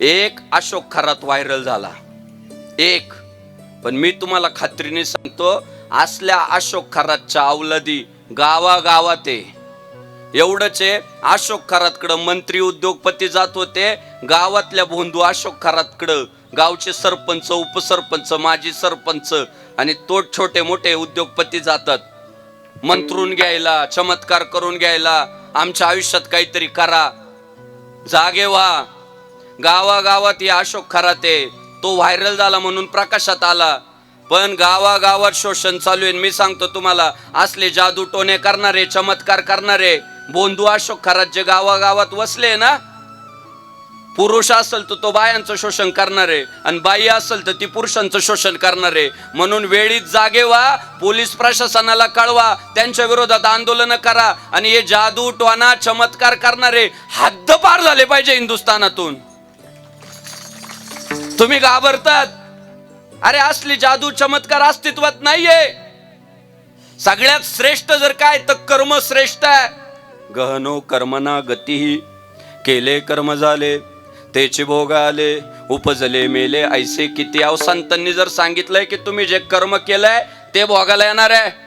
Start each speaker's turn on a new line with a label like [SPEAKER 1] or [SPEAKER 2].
[SPEAKER 1] एक अशोक खरात व्हायरल झाला, एक. पण मी तुम्हाला खात्रीने सांगतो, असल्या अशोक खरातच्या अवलादी गावागावात आहे. एवढंच आहे, अशोक खरातकडं मंत्री उद्योगपती जात होते, गावातल्या भोंदू अशोक खरातकडं गावचे सरपंच, उपसरपंच, माजी सरपंच आणि तो छोटे मोठे उद्योगपती जातात मंत्रून घ्यायला, चमत्कार करून घ्यायला, आमच्या आयुष्यात काहीतरी करा, जागे व्हा. गावागावात या अशोक खरात आहे. तो व्हायरल झाला म्हणून प्रकाशात आला, पण गावागावात शोषण चालू आहे. मी सांगतो तुम्हाला, असले जादू टोणे करणारे, चमत्कार करणारे बोंधू अशोक खरात जे गावागावात वसले ना, पुरुष असेल तर तो बायांचं शोषण करणारे आणि बाई असेल तर ती पुरुषांचं शोषण करणारे. म्हणून वेळीच जागे व्हा, पोलीस प्रशासनाला कळवा, त्यांच्या विरोधात आंदोलन करा आणि हे जादू टोणा चमत्कार करणारे हद्दपार झाले पाहिजे हिंदुस्थानातून. तुम्ही घाबरतात, अरे असली जादू चमत्कार अस्तित्वात नाहीये. सगळ्यात श्रेष्ठ जर काय तर कर्म श्रेष्ठ आहे. गहनो कर्मना गतीही, केले कर्म झाले तेचे भोग आले, उपजले मेले ऐसे किती. संतांनी जर सांगितलंय की तुम्ही जे कर्म केलंय ते भोगायला येणार आहे.